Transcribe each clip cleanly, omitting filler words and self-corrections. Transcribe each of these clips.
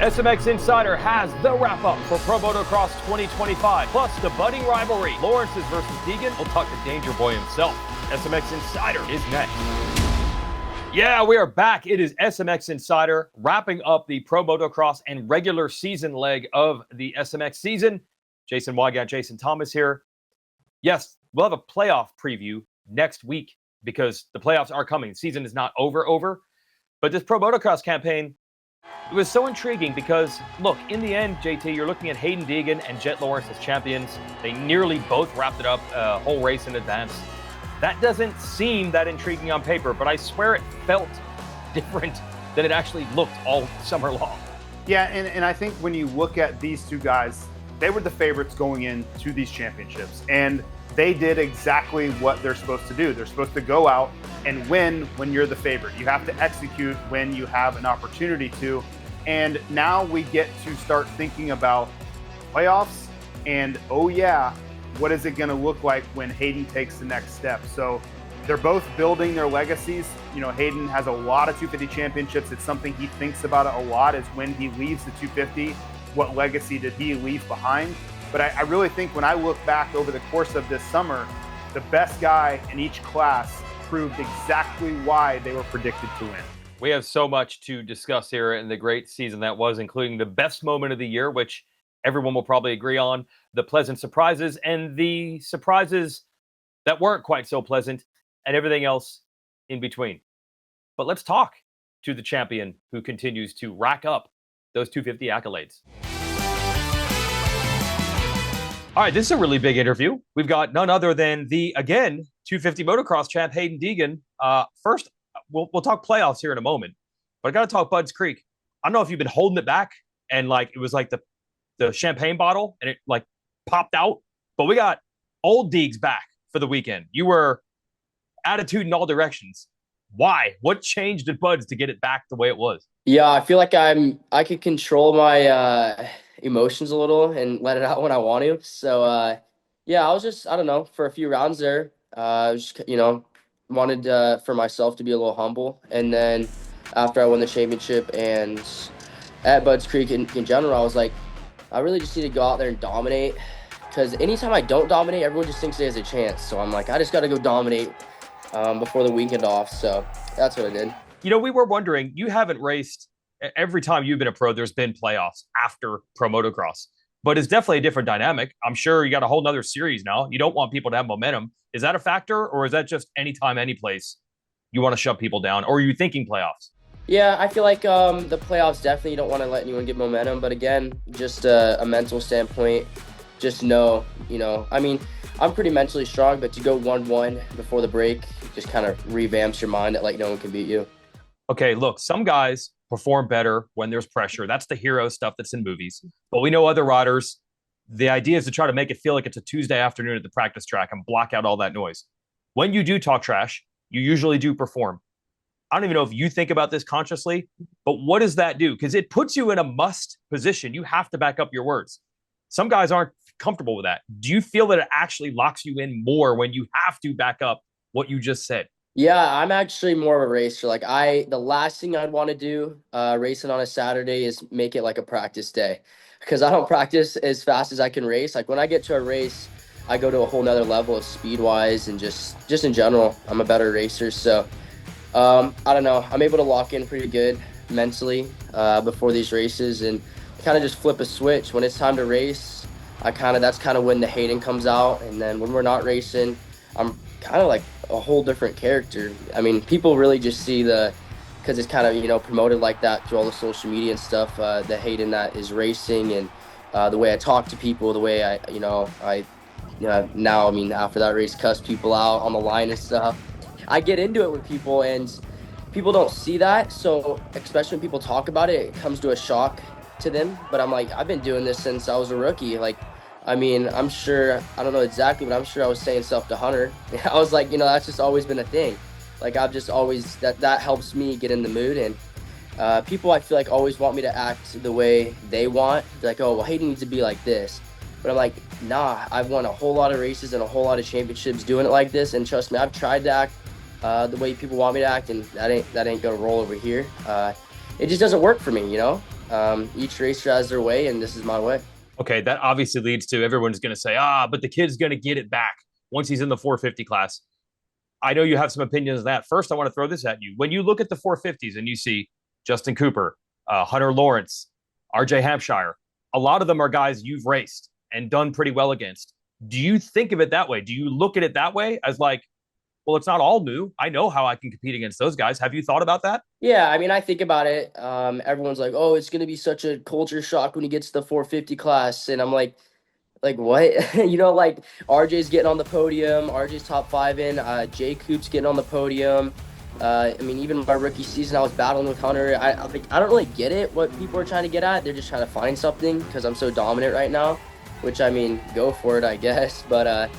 SMX Insider has the wrap-up for Pro Motocross 2025, plus the budding rivalry, Lawrence's versus Deegan. We'll talk to Danger Boy himself. SMX Insider is next. Yeah, we are back. It is SMX Insider, wrapping up the Pro Motocross and regular season leg of the SMX season. Jason Wygant, Jason Thomas here. Yes, we'll have a playoff preview next week because the playoffs are coming. The season is not over. But this Pro Motocross campaign, it was so intriguing because, look, in the end, JT, you're looking at Hayden Deegan and Jet Lawrence as champions. They nearly both wrapped it up a whole race in advance. That doesn't seem that intriguing on paper, but I swear it felt different than it actually looked all summer long. Yeah, and I think when you look at these two guys, they were the favorites going into these championships, and they did exactly what they're supposed to do. They're supposed to go out and win when you're the favorite. You have to execute when you have an opportunity to. And now we get to start thinking about playoffs and, oh yeah, what is it going to look like when Hayden takes the next step? So they're both building their legacies. You know, Hayden has a lot of 250 championships. It's something he thinks about it a lot, is when he leaves the 250, what legacy did he leave behind? But I really think when I look back over the course of this summer, the best guy in each class proved exactly why they were predicted to win. We have so much to discuss here in the great season that was, including the best moment of the year, which everyone will probably agree on, the pleasant surprises and the surprises that weren't quite so pleasant, and everything else in between. But let's talk to the champion who continues to rack up those 250 accolades. All right, this is a really big interview. We've got none other than the, again, 250 motocross champ, Hayden Deegan. First, we'll talk playoffs here in a moment, but I got to talk Budds Creek. I don't know if you've been holding it back and it was like the champagne bottle and it like popped out, but we got old Deegs back for the weekend. You were attitude in all directions. Why? What changed at Budds to get it back the way it was? Yeah, I feel like I could control my emotions a little and let it out when I want to. So yeah, I was just, I don't know, for a few rounds there, just, wanted for myself to be a little humble. And then after I won the championship and at Budds Creek in general, I was like, I really just need to go out there and dominate, because anytime I don't dominate, everyone just thinks there's a chance. So I'm like, I just got to go dominate before the weekend off. So that's what I did. You know, we were wondering, you haven't raced, every time you've been a pro, there's been playoffs after Pro Motocross, but it's definitely a different dynamic. I'm sure you got a whole nother series now. You don't want people to have momentum. Is that a factor, or is that just anytime, any place you want to shut people down, or are you thinking playoffs? Yeah, I feel like the playoffs definitely, you don't want to let anyone get momentum, but again, just a mental standpoint, just know, I mean, I'm pretty mentally strong, but to go 1-1 before the break just kind of revamps your mind that no one can beat you. Okay, look, some guys perform better when there's pressure. That's the hero stuff that's in movies. But we know other riders, the idea is to try to make it feel like it's a Tuesday afternoon at the practice track and block out all that noise. When you do talk trash, you usually do perform. I don't even know if you think about this consciously, but what does that do? Because it puts you in a must position. You have to back up your words. Some guys aren't comfortable with that. Do you feel that it actually locks you in more when you have to back up what you just said? Yeah, I'm actually more of a racer. The last thing I'd want to do racing on a Saturday is make it like a practice day, because I don't practice as fast as I can race. Like when I get to a race, I go to a whole nother level of speed wise and just in general, I'm a better racer. So I don't know. I'm able to lock in pretty good mentally before these races and kind of just flip a switch. When it's time to race, that's kind of when the Hayden comes out. And then when we're not racing, I'm kind of like a whole different character. I mean, people really just see because it's kind of, promoted like that through all the social media and stuff, the Hayden that is racing and the way I talk to people, the way now, I mean, after that race, cuss people out on the line and stuff. I get into it with people and people don't see that. So especially when people talk about it, it comes to a shock to them. But I'm like, I've been doing this since I was a rookie. I mean, I'm sure, I don't know exactly, but I'm sure I was saying stuff to Hunter. I was like, that's just always been a thing. I've just always, that helps me get in the mood. And people, I feel like, always want me to act the way they want. They're like, oh, well, Hayden needs to be like this. But I'm like, nah, I've won a whole lot of races and a whole lot of championships doing it like this. And trust me, I've tried to act the way people want me to act, and that ain't gonna roll over here. It just doesn't work for me, Each racer has their way, and this is my way. Okay, that obviously leads to everyone's going to say, but the kid's going to get it back once he's in the 450 class. I know you have some opinions on that. First, I want to throw this at you. When you look at the 450s and you see Justin Cooper, Hunter Lawrence, RJ Hampshire, a lot of them are guys you've raced and done pretty well against. Do you think of it that way? Do you look at it that way as like, well, it's not all new. I know how I can compete against those guys. Have you thought about that? Yeah, I mean, I think about it. Everyone's like, oh, it's going to be such a culture shock when he gets to the 450 class. And I'm like what? Like RJ's getting on the podium. RJ's top 5 in. Jay Coop's getting on the podium. I mean, even my rookie season, I was battling with Hunter. I don't really get it, what people are trying to get at. They're just trying to find something because I'm so dominant right now, which, I mean, go for it, I guess. But,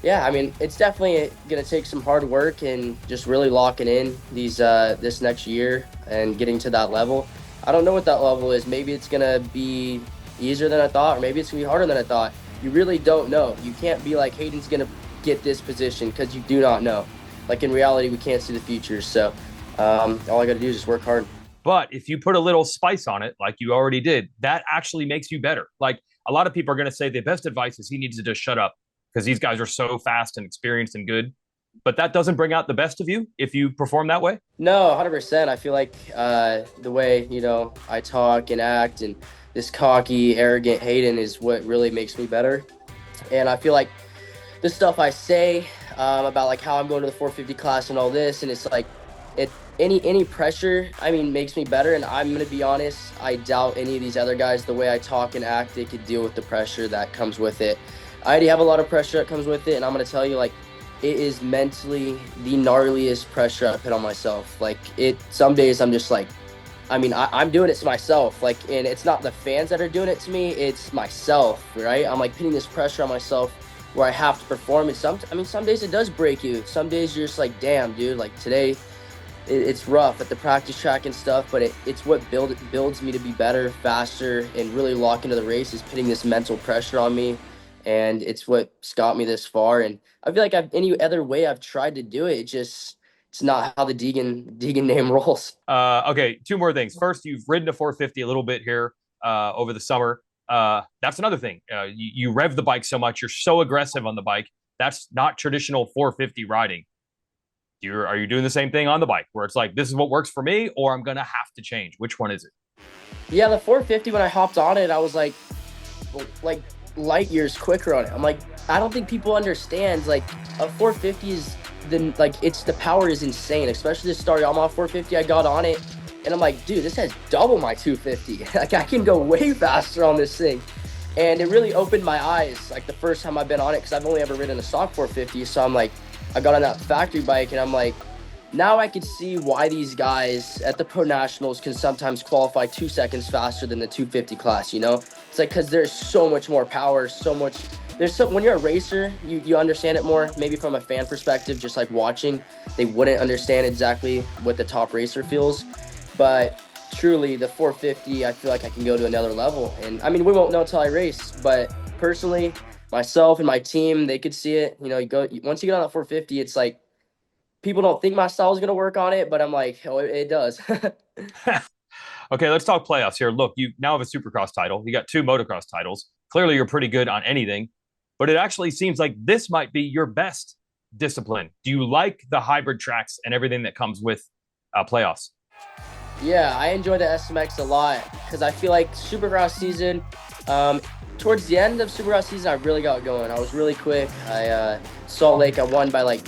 yeah, I mean, it's definitely going to take some hard work and just really locking in this next year and getting to that level. I don't know what that level is. Maybe it's going to be easier than I thought, or maybe it's going to be harder than I thought. You really don't know. You can't be like, Hayden's going to get this position because you do not know. Like, in reality, we can't see the future. So all I got to do is just work hard. But if you put a little spice on it, like you already did, that actually makes you better. Like, a lot of people are going to say the best advice is he needs to just shut up because these guys are so fast and experienced and good. But that doesn't bring out the best of you if you perform that way? No, 100%. I feel like the way, I talk and act and this cocky, arrogant Hayden is what really makes me better. And I feel like the stuff I say about like how I'm going to the 450 class and all this, and it's like any pressure, I mean, makes me better. And I'm going to be honest, I doubt any of these other guys, the way I talk and act, they could deal with the pressure that comes with it. I already have a lot of pressure that comes with it, and I'm going to tell you, like, it is mentally the gnarliest pressure I put on myself. Like, some days I'm just like, I mean, I'm doing it to myself, like, and it's not the fans that are doing it to me, it's myself, right? I'm like putting this pressure on myself where I have to perform, and some days it does break you. Some days you're just like, damn, dude, like today it's rough at the practice track and stuff, but it's what builds me to be better, faster, and really lock into the race is putting this mental pressure on me. And it's what's got me this far. And I feel like any other way I've tried to do it, it's not how the Deegan name rolls. Okay, 2 more things. First, you've ridden a 450 a little bit here over the summer. That's another thing. You rev the bike so much. You're so aggressive on the bike. That's not traditional 450 riding. Are you doing the same thing on the bike where it's like, this is what works for me, or I'm going to have to change? Which one is it? Yeah, the 450, when I hopped on it, I was like light years quicker on it. I'm like, I don't think people understand, like, a 450 is the power is insane, especially this start. I'm on 450, I got on it, and I'm like, dude, this has double my 250. Like, I can go way faster on this thing. And it really opened my eyes, like, the first time I've been on it, because I've only ever ridden a stock 450. So I'm like, I got on that factory bike, and I'm like, now I can see why these guys at the Pro Nationals can sometimes qualify 2 seconds faster than the 250 class, It's like, because there's so much more power, when you're a racer, you understand it more. Maybe from a fan perspective, just like watching, they wouldn't understand exactly what the top racer feels. But truly, the 450, I feel like I can go to another level. And I mean, we won't know until I race, but personally, myself and my team, they could see it. Once you get on that 450, it's like, people don't think my style is going to work on it, but I'm like, oh, it does. Okay, let's talk playoffs here. Look, you now have a Supercross title. You got 2 motocross titles. Clearly, you're pretty good on anything, but it actually seems like this might be your best discipline. Do you like the hybrid tracks and everything that comes with playoffs? Yeah, I enjoy the SMX a lot because I feel like Supercross season, towards the end of Supercross season, I really got going. I was really quick. Salt Lake, I won by like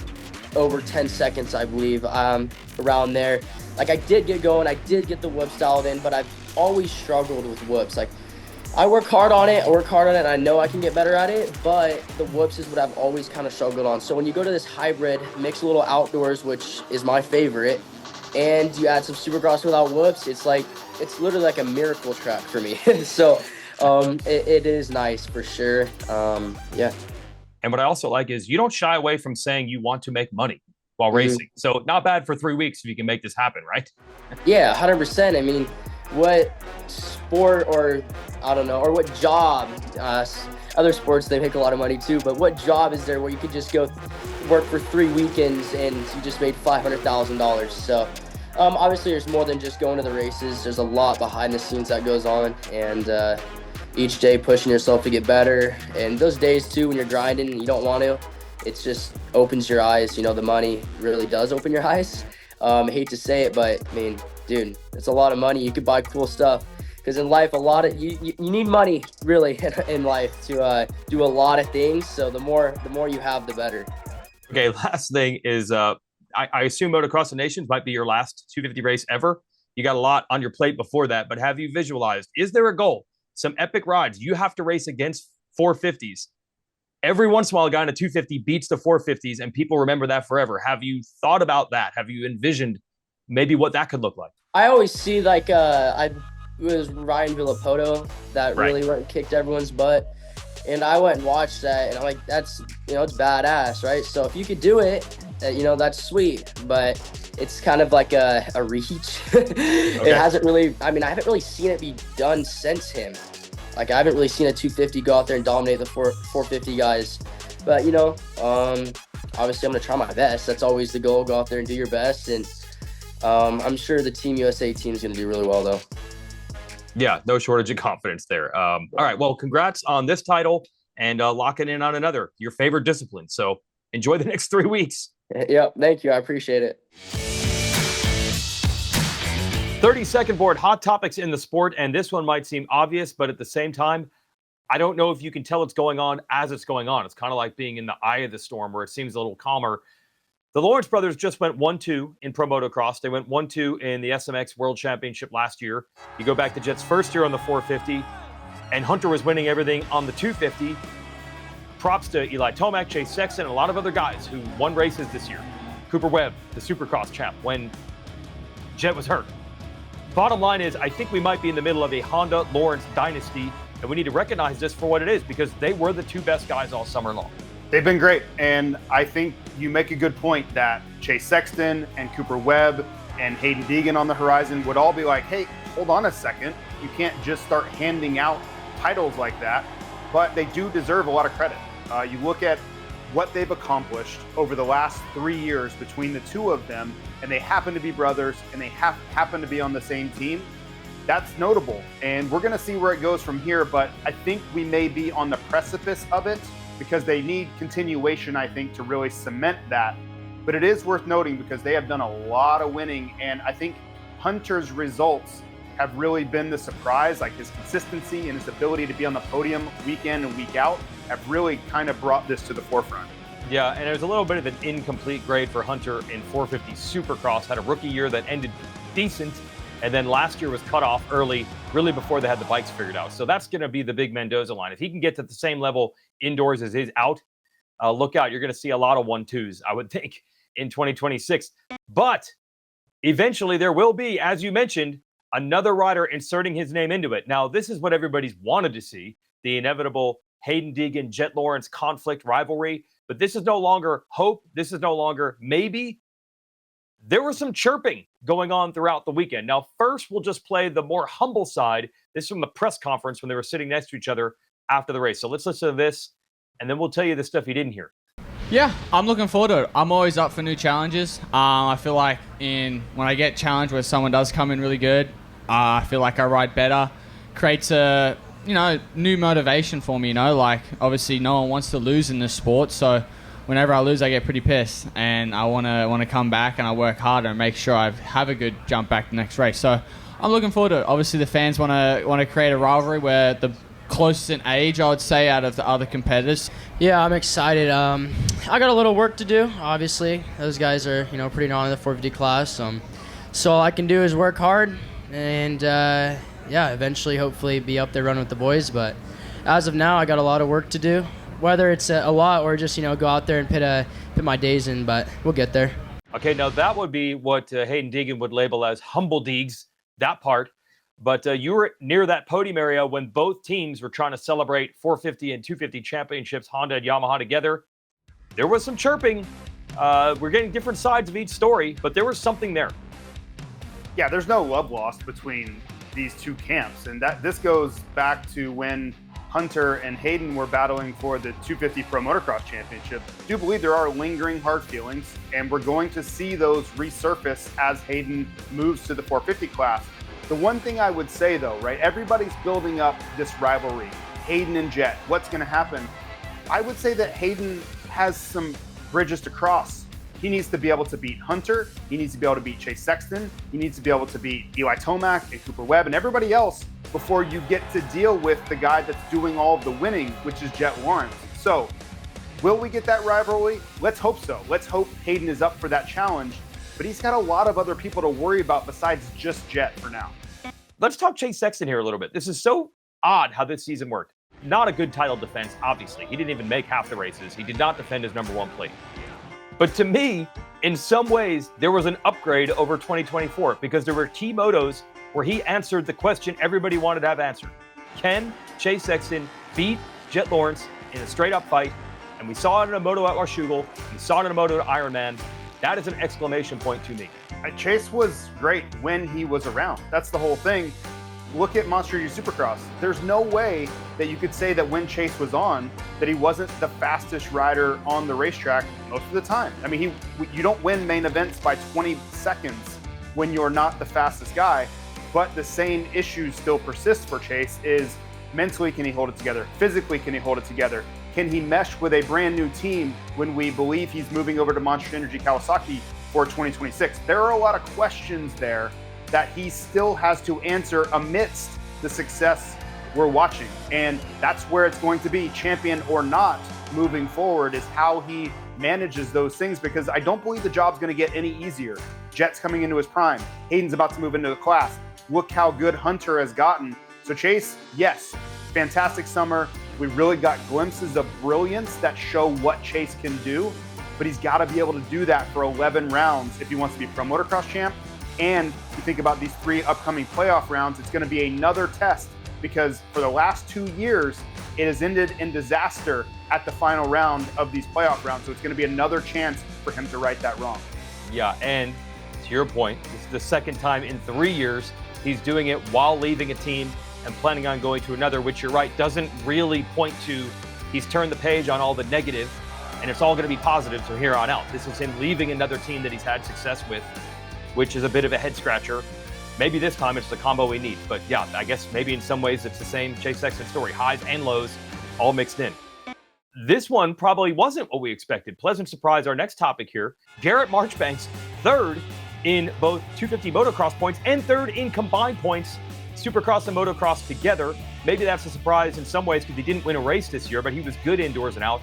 over 10 seconds, I believe, around there. Like, I did get going. I did get the whoops dialed in, but I've always struggled with whoops. Like, I work hard on it, and I know I can get better at it, but the whoops is what I've always kind of struggled on. So when you go to this hybrid, mix a little outdoors, which is my favorite, and you add some Supercross without whoops, it's literally like a miracle track for me. So it is nice for sure. Yeah. And what I also like is you don't shy away from saying you want to make money while racing. So not bad for 3 weeks if you can make this happen, right? Yeah, 100%. I mean, what sport or what job, other sports, they make a lot of money too, but what job is there where you could just go work for 3 weekends and you just made $500,000? So Obviously, there's more than just going to the races. There's a lot behind the scenes that goes on, and each day pushing yourself to get better. And those days too, when you're grinding and you don't want to, it just opens your eyes. You know, the money really does open your eyes. I hate to say it, but I mean, dude, it's a lot of money. You could buy cool stuff. Because in life, you need money really in life to do a lot of things. So the more you have, the better. Okay, last thing is I assume Motocross of Nations might be your last 250 race ever. You got a lot on your plate before that, but have you visualized, is there a goal? Some epic rides. You have to race against 450s. Every once in a while, a guy in a 250 beats the 450s, and people remember that forever. Have you thought about that? Have you envisioned maybe what that could look like? I always see like it was Ryan Villapoto that really went and kicked everyone's butt. And I went and watched that, and I'm like, that's, it's badass, right? So if you could do it, that's sweet, but it's kind of like a reach. It hasn't really, I haven't really seen it be done since him. Like, I haven't really seen a 250 go out there and dominate the 450 guys. But, obviously I'm going to try my best. That's always the goal. Go out there and do your best. And I'm sure the Team USA team is going to do really well, though. Yeah, no shortage of confidence there. All right, well, congrats on this title and locking in on another, your favorite discipline. So enjoy the next 3 weeks. Yep, thank you. I appreciate it. 30-second board, hot topics in the sport, and this one might seem obvious, but at the same time, I don't know if you can tell what's going on as it's going on. It's kind of like being in the eye of the storm where it seems a little calmer. The Lawrence brothers just went 1-2 in Pro Motocross. They went 1-2 in the SMX World Championship last year. You go back to Jet's first year on the 450, and Hunter was winning everything on the 250. Props to Eli Tomac, Chase Sexton, and a lot of other guys who won races this year. Cooper Webb, the Supercross champ, when Jet was hurt. Bottom line is, I think we might be in the middle of a Honda Lawrence dynasty, and we need to recognize this for what it is, because they were the two best guys all summer long. They've been great, and I think you make a good point that Chase Sexton and Cooper Webb and Hayden Deegan on the horizon would all be like, hey, hold on a second. You can't just start handing out titles like that, but they do deserve a lot of credit. You look at what they've accomplished over the last 3 years between the two of them, and they happen to be brothers, and they happen to be on the same team. That's notable, and we're going to see where it goes from here, but I think we may be on the precipice of it, because they need continuation, I think, to really cement that. But it is worth noting because they have done a lot of winning, and I think Hunter's results have really been the surprise. Like, his consistency and his ability to be on the podium week in and week out have really kind of brought this to the forefront. Yeah, and there's a little bit of an incomplete grade for Hunter in 450 Supercross. Had a rookie year that ended decent, and then last year was cut off early, really before they had the bikes figured out. So that's going to be the big Mendoza line. If he can get to the same level indoors as his out, look out. You're going to see a lot of 1-2s, I would think, in 2026. But eventually there will be, as you mentioned, another rider inserting his name into it. Now, this is what everybody's wanted to see, the inevitable Hayden Deegan, Jet Lawrence conflict rivalry. But this is no longer hope. This is no longer maybe. There was some chirping going on throughout the weekend. Now, first, we'll just play the more humble side. This is from the press conference when they were sitting next to each other after the race. So let's listen to this, and then we'll tell you the stuff you didn't hear. Yeah, I'm looking forward to it. I'm always up for new challenges. I feel like when I get challenged where someone does come in really good, I feel like I ride better. Creates a new motivation for me. Like, obviously no one wants to lose in this sport, so whenever I lose, I get pretty pissed, and I want to come back, and I work harder and make sure I have a good jump back the next race. So I'm looking forward to it. Obviously, the fans want to create a rivalry where the closest in age, I would say, out of the other competitors. Yeah, I'm excited. I got a little work to do. Obviously, those guys are pretty known in the 450 class. So all I can do is work hard, and eventually, hopefully, be up there running with the boys. But as of now, I got a lot of work to do. Whether it's a lot or just, go out there and put my days in, but we'll get there. Okay, now that would be what Hayden Deegan would label as humble deegs, that part. But you were near that podium area when both teams were trying to celebrate 450 and 250 championships, Honda and Yamaha together. There was some chirping. We're getting different sides of each story, but there was something there. Yeah, there's no love lost between these two camps. And this goes back to when Hunter and Hayden were battling for the 250 Pro Motocross Championship, I do believe there are lingering hard feelings, and we're going to see those resurface as Hayden moves to the 450 class. The one thing I would say though, right, everybody's building up this rivalry, Hayden and Jet, what's gonna happen? I would say that Hayden has some bridges to cross. He needs to be able to beat Hunter, he needs to be able to beat Chase Sexton, he needs to be able to beat Eli Tomac and Cooper Webb and everybody else before you get to deal with the guy that's doing all of the winning, which is Jet Lawrence. So, will we get that rivalry? Let's hope so. Let's hope Hayden is up for that challenge, but he's got a lot of other people to worry about besides just Jet for now. Let's talk Chase Sexton here a little bit. This is so odd how this season worked. Not a good title defense, obviously. He didn't even make half the races. He did not defend his #1 plate. But to me, in some ways, there was an upgrade over 2024 because there were key motos where he answered the question everybody wanted to have answered. Can Chase Sexton beat Jet Lawrence in a straight-up fight? And we saw it in a moto at Washougal. We saw it in a moto at Ironman. That is an exclamation point to me. Chase was great when he was around. That's the whole thing. Look at Monster Energy Supercross. There's no way that you could say that when Chase was on, that he wasn't the fastest rider on the racetrack most of the time. I mean, you don't win main events by 20 seconds when you're not the fastest guy, but the same issues still persist for Chase is mentally, can he hold it together? Physically, can he hold it together? Can he mesh with a brand new team when we believe he's moving over to Monster Energy Kawasaki for 2026? There are a lot of questions there that he still has to answer amidst the success we're watching. And that's where it's going to be, champion or not, moving forward, is how he manages those things, because I don't believe the job's gonna get any easier. Jet's coming into his prime. Hayden's about to move into the class. Look how good Hunter has gotten. So Chase, yes, fantastic summer. We really got glimpses of brilliance that show what Chase can do, but he's gotta be able to do that for 11 rounds if he wants to be Pro Motocross champ. And you think about these 3 upcoming playoff rounds, it's going to be another test, because for the last 2 years, it has ended in disaster at the final round of these playoff rounds. So it's going to be another chance for him to right that wrong. Yeah, and to your point, this is the second time in 3 years he's doing it while leaving a team and planning on going to another, which you're right, doesn't really point to he's turned the page on all the negative, and it's all going to be positive from here on out. This is him leaving another team that he's had success with, which is a bit of a head scratcher. Maybe this time it's the combo we need. But yeah, I guess maybe in some ways it's the same Chase Sexton story. Highs and lows all mixed in. This one probably wasn't what we expected. Pleasant surprise, our next topic here. Garrett Marchbanks, 3rd in both 250 motocross points and 3rd in combined points, Supercross and motocross together. Maybe that's a surprise in some ways because he didn't win a race this year, but he was good indoors and out.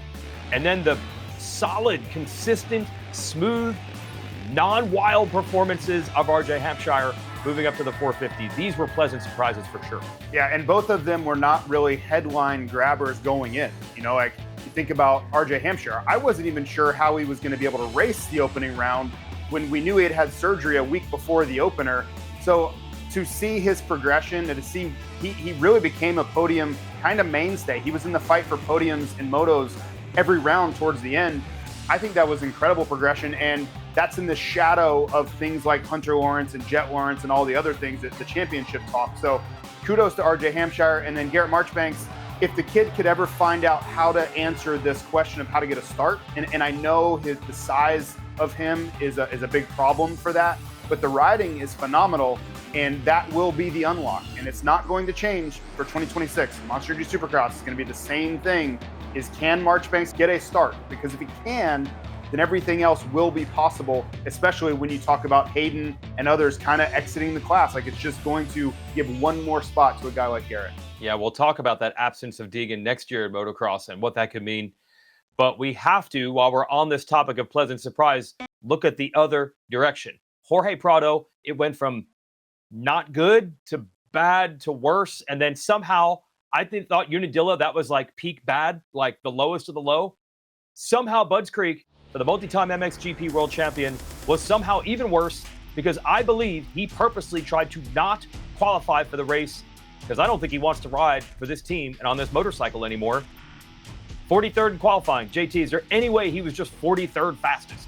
And then the solid, consistent, smooth, non-wild performances of RJ Hampshire moving up to the 450. These were pleasant surprises for sure. Yeah, and both of them were not really headline grabbers going in. You know, like you think about RJ Hampshire, I wasn't even sure how he was going to be able to race the opening round when we knew he had had surgery a week before the opener. So to see his progression and to see he really became a podium kind of mainstay. He was in the fight for podiums and motos every round towards the end. I think that was incredible progression, and that's in the shadow of things like Hunter Lawrence and Jet Lawrence and all the other things that the championship talk. So kudos to RJ Hampshire. And then Garrett Marchbanks, if the kid could ever find out how to answer this question of how to get a start, and I know the size of him is a big problem for that, but the riding is phenomenal, and that will be the unlock. And it's not going to change for 2026. Monster Energy Supercross is going to be the same thing, is can Marchbanks get a start? Because if he can, then everything else will be possible, especially when you talk about Hayden and others kind of exiting the class. Like, it's just going to give one more spot to a guy like Garrett. Yeah, we'll talk about that absence of Deegan next year at motocross and what that could mean. But we have to, while we're on this topic of pleasant surprise, look at the other direction. Jorge Prado, it went from not good to bad to worse. And then somehow, I thought Unadilla, that was like peak bad, like the lowest of the low. Somehow Budds Creek, for the multi-time MXGP world champion, was somehow even worse, because I believe he purposely tried to not qualify for the race, because I don't think he wants to ride for this team and on this motorcycle anymore. 43rd in qualifying. JT, is there any way he was just 43rd fastest?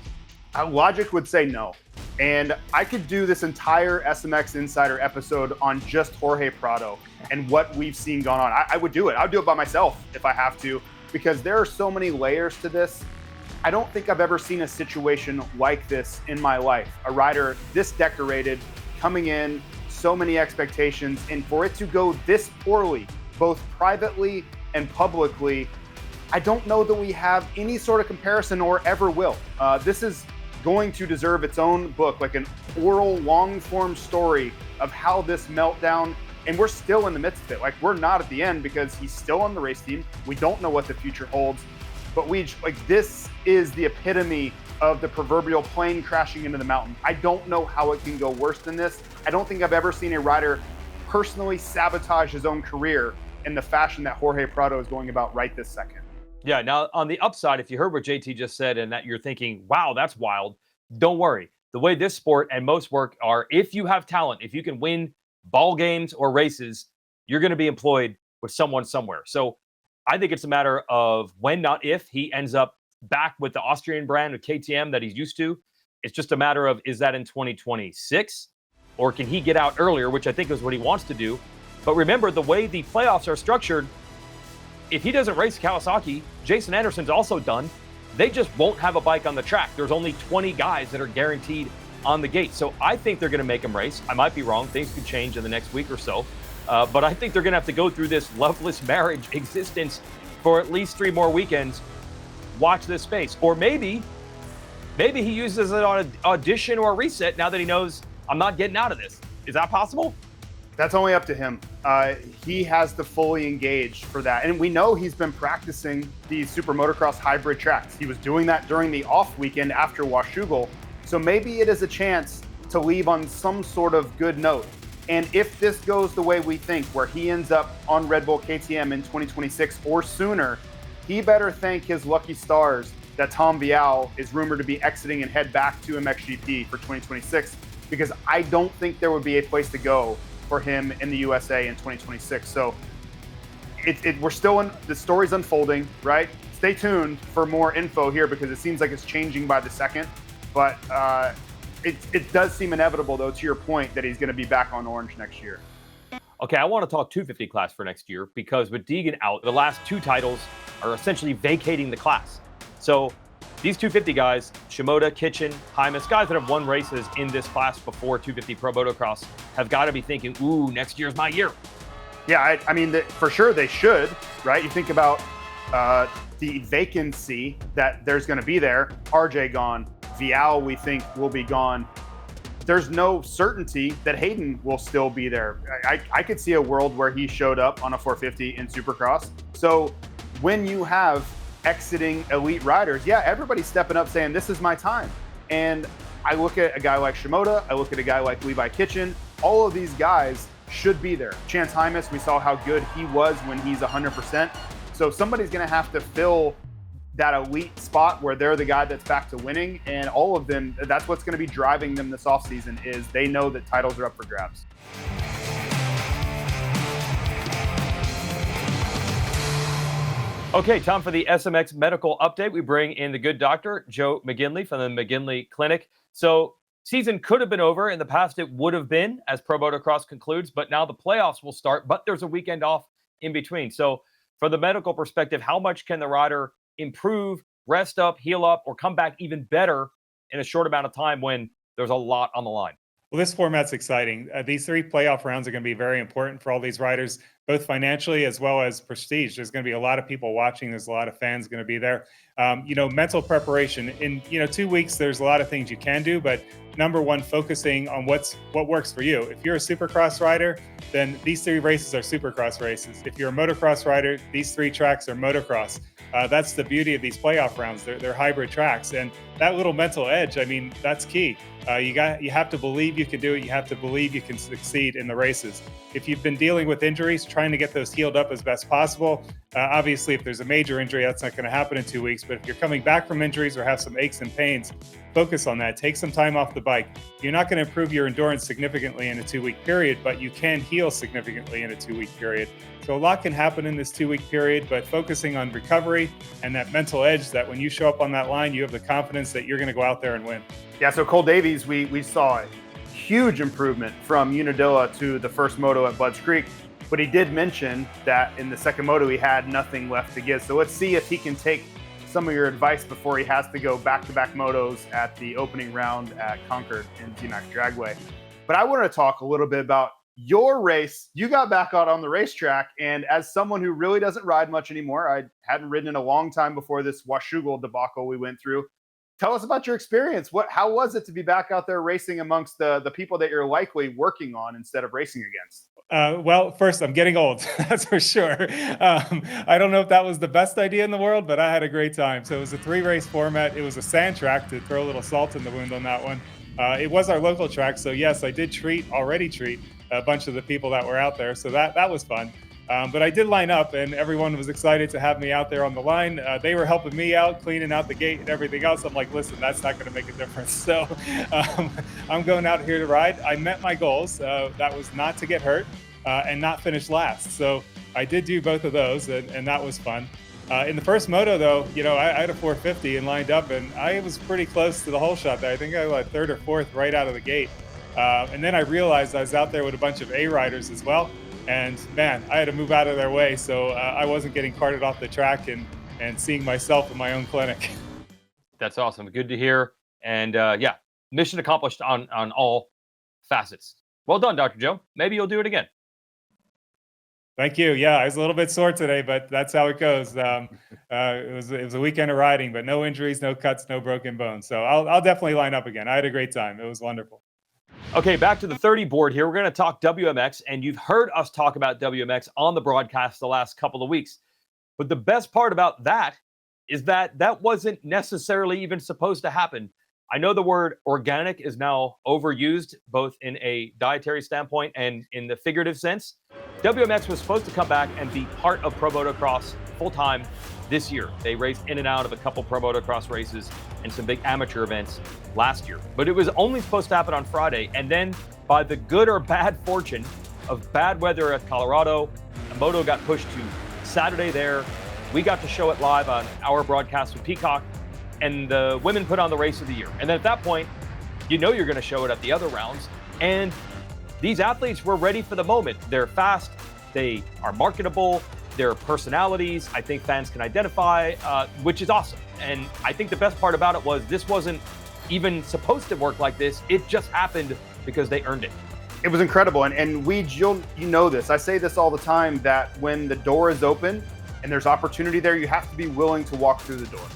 Logic would say no. And I could do this entire SMX Insider episode on just Jorge Prado and what we've seen going on. I would do it. I would do it by myself if I have to, because there are so many layers to this. I don't think I've ever seen a situation like this in my life. A rider this decorated, coming in, so many expectations, and for it to go this poorly, both privately and publicly, I don't know that we have any sort of comparison or ever will. This is going to deserve its own book, like an oral, long-form story of how this meltdown, and we're still in the midst of it. Like, we're not at the end because he's still on the race team. We don't know what the future holds, but this is the epitome of the proverbial plane crashing into the mountain. I don't know how it can go worse than this. I don't think I've ever seen a rider personally sabotage his own career in the fashion that Jorge Prado is going about right this second. Yeah, now on the upside, if you heard what JT just said and that you're thinking, wow, that's wild, don't worry. The way this sport and most work are, if you have talent, if you can win ball games or races, you're going to be employed with someone somewhere. So I think it's a matter of when, not if, he ends up back with the Austrian brand of KTM that he's used to. It's just a matter of, is that in 2026? Or can he get out earlier, which I think is what he wants to do. But remember, the way the playoffs are structured, if he doesn't race Kawasaki, Jason Anderson's also done. They just won't have a bike on the track. There's only 20 guys that are guaranteed on the gate. So I think they're going to make him race. I might be wrong. Things could change in the next week or so. But I think they're going to have to go through this loveless marriage existence for at least 3 more weekends. Watch this space. Or maybe he uses it on an audition or a reset now that he knows I'm not getting out of this. Is that possible? That's only up to him. He has to fully engage for that. And we know he's been practicing these SuperMotocross hybrid tracks. He was doing that during the off weekend after Washougal. So maybe it is a chance to leave on some sort of good note. And if this goes the way we think, where he ends up on Red Bull KTM in 2026 or sooner, he better thank his lucky stars that Tom Vial is rumored to be exiting and head back to MXGP for 2026, because I don't think there would be a place to go for him in the USA in 2026. So we're still in, the story's unfolding, right? Stay tuned for more info here, because it seems like it's changing by the second. But it does seem inevitable, though, to your point, that he's going to be back on orange next year. Okay, I want to talk 250 class for next year, because with Deegan out, the last 2 titles are essentially vacating the class. So these 250 guys, Shimoda, Kitchen, Hymas, guys that have won races in this class before 250 Pro Motocross, have got to be thinking, ooh, next year's my year. Yeah, I mean, for sure they should, right? You think about the vacancy that there's going to be there. RJ gone. Vial, we think, will be gone. There's no certainty that Hayden will still be there. I could see a world where he showed up on a 450 in Supercross. So when you have exiting elite riders, yeah, everybody's stepping up saying, this is my time. And I look at a guy like Shimoda, I look at a guy like Levi Kitchen, all of these guys should be there. Chance Hymas, we saw how good he was when he's 100%. So somebody's going to have to fill that elite spot where they're the guy that's back to winning. And all of them, that's what's going to be driving them this offseason, is they know that titles are up for grabs. Okay, time for the SMX medical update. We bring in the good doctor, Joe McGinley from the McGinley Clinic. So season could have been over. In the past, it would have been, as Pro Motocross concludes, but now the playoffs will start, but there's a weekend off in between. So from the medical perspective, how much can the rider improve, rest up, heal up, or come back even better in a short amount of time when there's a lot on the line? Well, this format's exciting. These 3 playoff rounds are going to be very important for all these riders, both financially as well as prestige. There's going to be a lot of people watching. There's a lot of fans going to be there. Mental preparation. In 2 weeks, there's a lot of things you can do, but number one, focusing on what works for you. If you're a Supercross rider, then these 3 races are Supercross races. If you're a motocross rider, these 3 tracks are motocross. That's the beauty of these playoff rounds. They're hybrid tracks, and that little mental edge, I mean, that's key. You have to believe you can do it. You have to believe you can succeed in the races. If you've been dealing with injuries, trying to get those healed up as best possible. Obviously, if there's a major injury, that's not going to happen in 2 weeks. But if you're coming back from injuries or have some aches and pains, focus on that. Take some time off the bike. You're not going to improve your endurance significantly in a 2-week period, but you can heal significantly in a 2-week period. So a lot can happen in this 2-week period, but focusing on recovery and that mental edge, that when you show up on that line, you have the confidence that you're going to go out there and win. Yeah, so Cole Davies, we saw a huge improvement from Unadilla to the first moto at Budds Creek, but he did mention that in the second moto he had nothing left to give. So let's see if he can take some of your advice before he has to go back-to-back motos at the opening round at Concord in Z-Max Dragway. But I want to talk a little bit about your race. You got back out on the racetrack, and as someone who really doesn't ride much anymore, I hadn't ridden in a long time before this Washougal debacle we went through. Tell us about your experience. How was it to be back out there racing amongst the people that you're likely working on instead of racing against? Well, first, I'm getting old, that's for sure. I don't know if that was the best idea in the world, but I had a great time. So it was a 3-race format. It was a sand track, to throw a little salt in the wound on that one. It was our local track. So yes, I did already treat a bunch of the people that were out there. So that was fun. But I did line up, and everyone was excited to have me out there on the line. They were helping me out, cleaning out the gate and everything else. I'm like, listen, that's not going to make a difference. So I'm going out here to ride. I met my goals. That was not to get hurt and not finish last. So I did do both of those, and that was fun. In the first moto, though, I had a 450 and lined up, and I was pretty close to the hole shot there. I think I was third or fourth right out of the gate. And then I realized I was out there with a bunch of A riders as well. And man, I had to move out of their way, so I wasn't getting carted off the track and seeing myself in my own clinic. That's awesome. Good to hear. And yeah, mission accomplished on all facets. Well done, Dr. Joe. Maybe you'll do it again. Thank you. Yeah, I was a little bit sore today, but that's how it goes. It was a weekend of riding, but no injuries, no cuts, no broken bones. So I'll definitely line up again. I had a great time. It was wonderful. Okay, back to the 30 board here. We're going to talk WMX, and you've heard us talk about WMX on the broadcast the last couple of weeks. But the best part about that is that wasn't necessarily even supposed to happen. I know the word organic is now overused, both in a dietary standpoint and in the figurative sense. WMX was supposed to come back and be part of Pro Motocross full-time this year. They raced in and out of a couple Pro Motocross races and some big amateur events last year. But it was only supposed to happen on Friday. And then by the good or bad fortune of bad weather at Colorado, the moto got pushed to Saturday there. We got to show it live on our broadcast with Peacock, and the women put on the race of the year. And then at that point, you're going to show it at the other rounds. And these athletes were ready for the moment. They're fast, they are marketable, their personalities, I think fans can identify, which is awesome. And I think the best part about it was this wasn't even supposed to work like this. It just happened because they earned it. It was incredible. And you know this. I say this all the time, that when the door is open and there's opportunity there, you have to be willing to walk through the door.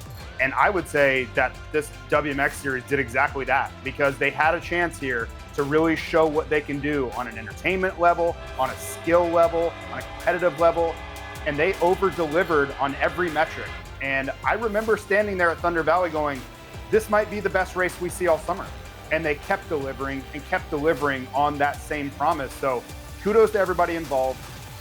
And I would say that this WMX series did exactly that, because they had a chance here to really show what they can do on an entertainment level, on a skill level, on a competitive level, and they over-delivered on every metric. And I remember standing there at Thunder Valley going, this might be the best race we see all summer. And they kept delivering on that same promise. So kudos to everybody involved.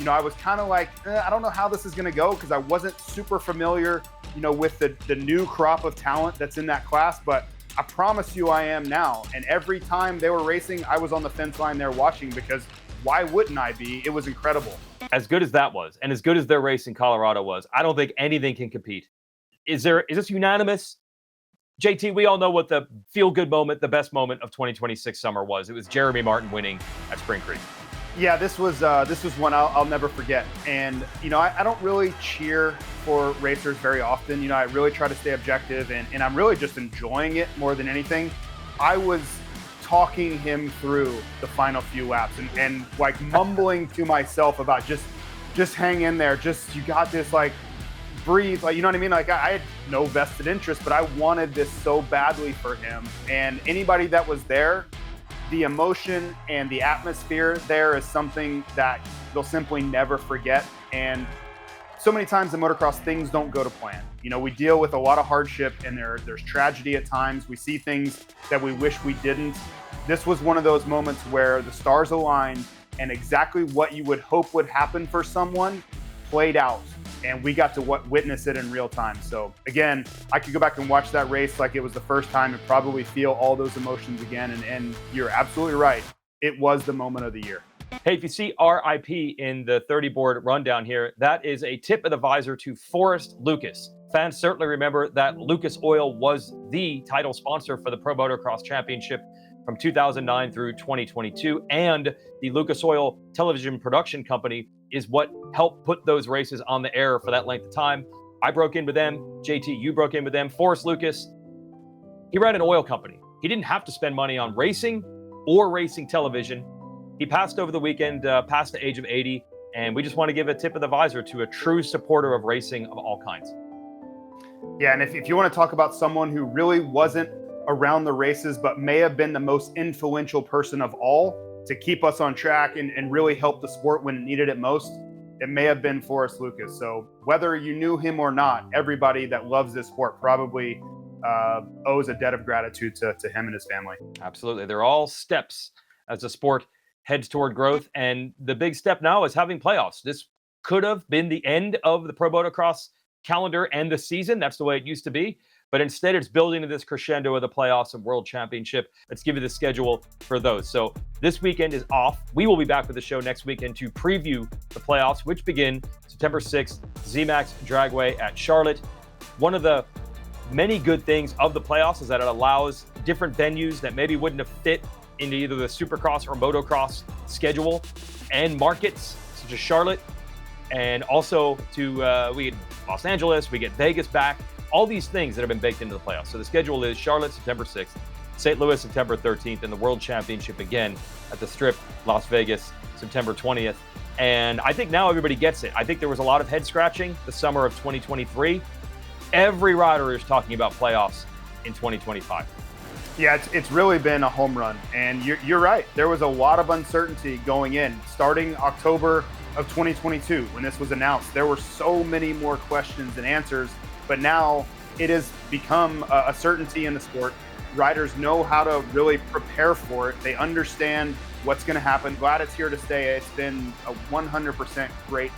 I was kind of like, I don't know how this is going to go, because I wasn't super familiar, with the new crop of talent that's in that class, but I promise you I am now. And every time they were racing, I was on the fence line there watching, because why wouldn't I be? It was incredible. As good as that was, and as good as their race in Colorado was, I don't think anything can compete. Is this unanimous? JT, we all know what the feel-good moment, the best moment of 2026 summer was. It was Jeremy Martin winning at Spring Creek. Yeah, this was one I'll never forget. And, I don't really cheer for racers very often. I really try to stay objective, and I'm really just enjoying it more than anything. I was talking him through the final few laps and like mumbling to myself about just hang in there. You got this, like, breathe. Like, you know what I mean? Like, I had no vested interest, but I wanted this so badly for him. And anybody that was there, the emotion and the atmosphere there is something that they'll simply never forget. And so many times in motocross, things don't go to plan. We deal with a lot of hardship, and there's tragedy at times. We see things that we wish we didn't. This was one of those moments where the stars aligned, and exactly what you would hope would happen for someone played out. And we got to witness it in real time. So again, I could go back and watch that race like it was the first time and probably feel all those emotions again. And you're absolutely right. It was the moment of the year. Hey, if you see RIP in the 30 board rundown here, that is a tip of the visor to Forrest Lucas. Fans certainly remember that Lucas Oil was the title sponsor for the Pro Motocross Championship from 2009 through 2022. And the Lucas Oil television production company is what helped put those races on the air for that length of time. I broke in with them. JT, you broke in with them. Forrest Lucas, he ran an oil company. He didn't have to spend money on racing or racing television. He passed over the weekend, past the age of 80, and we just want to give a tip of the visor to a true supporter of racing of all kinds. Yeah, and if you want to talk about someone who really wasn't around the races, but may have been the most influential person of all to keep us on track and really help the sport when it needed it most, it may have been Forrest Lucas. So whether you knew him or not, everybody that loves this sport probably owes a debt of gratitude to him and his family. Absolutely. They're all steps as the sport heads toward growth. And the big step now is having playoffs. This could have been the end of the Pro Motocross calendar and the season. That's the way it used to be. But instead, it's building to this crescendo of the playoffs and World Championship. Let's give you the schedule for those. So this weekend is off. We will be back with the show next weekend to preview the playoffs, which begin September 6th, ZMAX Dragway at Charlotte. One of the many good things of the playoffs is that it allows different venues that maybe wouldn't have fit into either the Supercross or Motocross schedule and markets such as Charlotte, and also to we get Los Angeles, we get Vegas back, all these things that have been baked into the playoffs. So the schedule is Charlotte September 6th, St. Louis September 13th, and the World Championship again at the Strip, Las Vegas, September 20th. And I think now everybody gets it. I think there was a lot of head scratching the summer of 2023. Every rider is talking about playoffs in 2025. Yeah, it's really been a home run. And you're right. There was a lot of uncertainty going in. Starting October of 2022, when this was announced, there were so many more questions and answers. But now it has become a certainty in the sport. Riders know how to really prepare for it. They understand what's going to happen. Glad it's here to stay. It's been a 100% great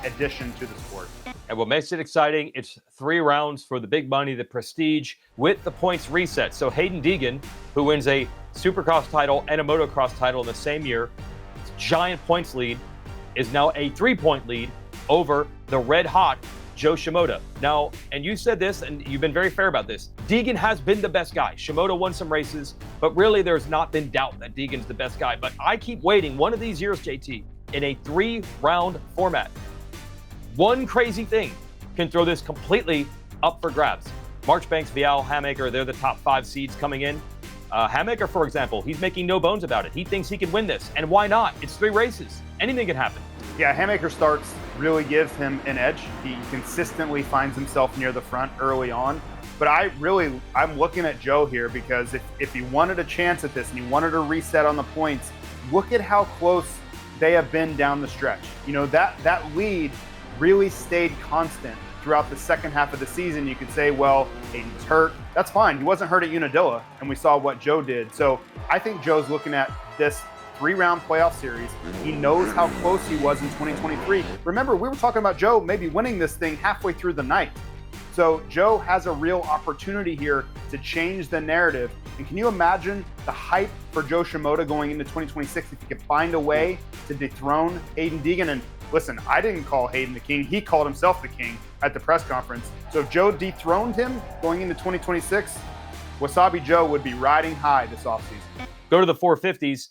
addition to the sport. And what makes it exciting, it's 3 rounds for the big money, the prestige, with the points reset. So Hayden Deegan, who wins a Supercross title and a Motocross title in the same year, giant points lead, is now a 3-point lead over the red-hot Joe Shimoda. Now, and you said this, and you've been very fair about this, Deegan has been the best guy. Shimoda won some races, but really there's not been doubt that Deegan's the best guy. But I keep waiting one of these years, JT, in a 3-round format. One crazy thing can throw this completely up for grabs. Marchbanks, Vial, Hamaker, they're the top 5 seeds coming in. Hamaker, for example, he's making no bones about it. He thinks he can win this, and why not? It's 3 races. Anything can happen. Yeah, Hamaker starts really gives him an edge. He consistently finds himself near the front early on. But I'm looking at Joe here because if he wanted a chance at this and he wanted a reset on the points, look at how close they have been down the stretch. You know, that lead really stayed constant throughout the second half of the season. You could say, well, Hayden was hurt. That's fine. He wasn't hurt at Unadilla, and we saw what Joe did. So I think Joe's looking at this 3-round playoff series. He knows how close he was in 2023. Remember, we were talking about Joe maybe winning this thing halfway through the night. So Joe has a real opportunity here to change the narrative. And can you imagine the hype for Joe Shimoda going into 2026 if he could find a way to dethrone Hayden Deegan? And listen, I didn't call Hayden the king. He called himself the king at the press conference. So if Joe dethroned him going into 2026, Wasabi Joe would be riding high this offseason. Go to the 450s.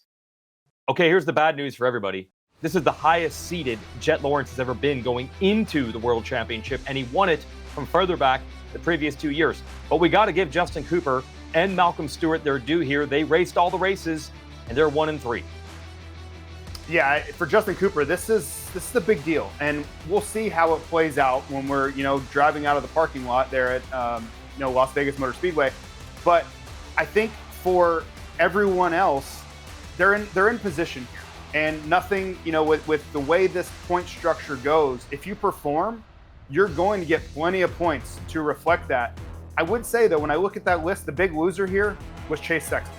Okay, here's the bad news for everybody. This is the highest seeded Jet Lawrence has ever been going into the World Championship, and he won it from further back the previous 2 years. But we got to give Justin Cooper and Malcolm Stewart their due here. They raced all the races, and they're 1-3. Yeah, for Justin Cooper, this is a big deal, and we'll see how it plays out when we're driving out of the parking lot there at Las Vegas Motor Speedway. But I think for everyone else, they're in position here, and nothing with the way this point structure goes. If you perform, you're going to get plenty of points to reflect that. I would say though, when I look at that list, the big loser here was Chase Sexton.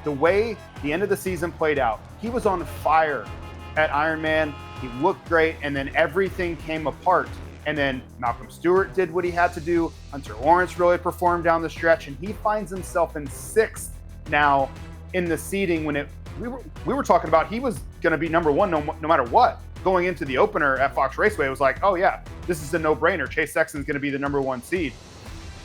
The way the end of the season played out, he was on fire at Ironman. He looked great, and then everything came apart. And then Malcolm Stewart did what he had to do. Hunter Lawrence really performed down the stretch, and he finds himself in 6th now in the seeding when it we were talking about he was going to be number one no matter what. Going into the opener at Fox Raceway, it was like, oh yeah, this is a no-brainer. Chase Sexton's going to be the number one seed.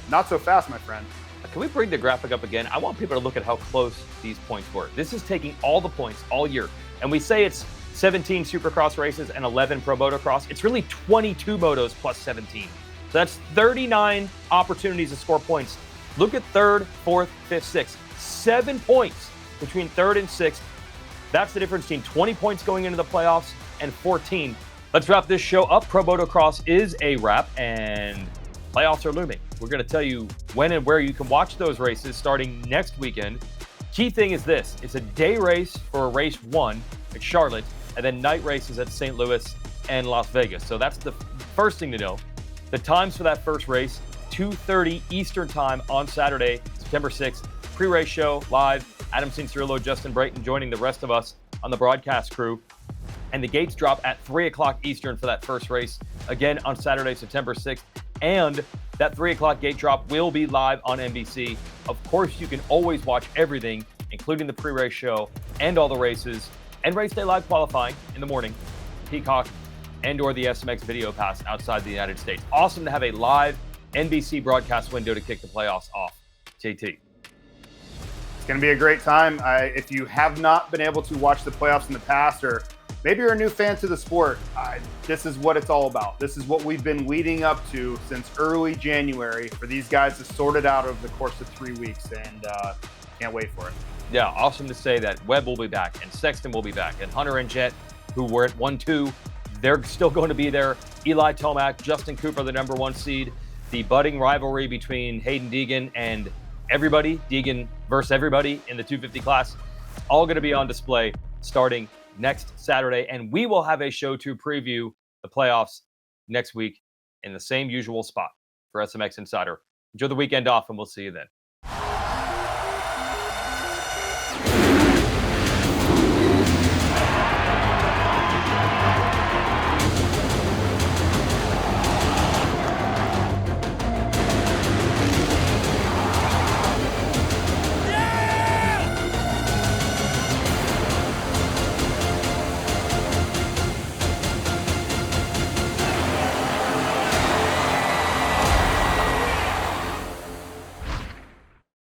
Not so fast, my friend. Can we bring the graphic up again? I want people to look at how close these points were. This is taking all the points all year. And we say it's 17 Supercross races and 11 Pro Motocross. It's really 22 motos plus 17. So that's 39 opportunities to score points. Look at third, fourth, fifth, sixth. 7 points between third and sixth. That's the difference between 20 points going into the playoffs and 14. Let's wrap this show up. Pro Motocross is a wrap, and playoffs are looming. We're going to tell you when and where you can watch those races starting next weekend. Key thing is this. It's a day race for race 1 at Charlotte, and then night races at St. Louis and Las Vegas. So that's the first thing to know. The times for that first race, 2:30 Eastern time on Saturday, September 6th. Pre-race show live. Adam Cianciarulo, Justin Brayton joining the rest of us on the broadcast crew. And the gates drop at 3 o'clock Eastern for that first race, again on Saturday, September 6th. And that 3 o'clock gate drop will be live on NBC. Of course, you can always watch everything, including the pre-race show and all the races, and race day live qualifying in the morning, Peacock, and or the SMX Video Pass outside the United States. Awesome to have a live NBC broadcast window to kick the playoffs off. JT. It's going to be a great time. If you have not been able to watch the playoffs in the past, or maybe you're a new fan to the sport, this is what it's all about. This is what we've been leading up to since early January for these guys to sort it out over the course of 3 weeks, and can't wait for it. Yeah, awesome to say that Webb will be back, and Sexton will be back, and Hunter and Jet, who were at 1-2, they're still going to be there. Eli Tomac, Justin Cooper, the number 1 seed. The budding rivalry between Hayden Deegan and everybody, Deegan versus everybody in the 250 class, all going to be on display starting next Saturday. And we will have a show to preview the playoffs next week in the same usual spot for SMX Insider. Enjoy the weekend off, and we'll see you then.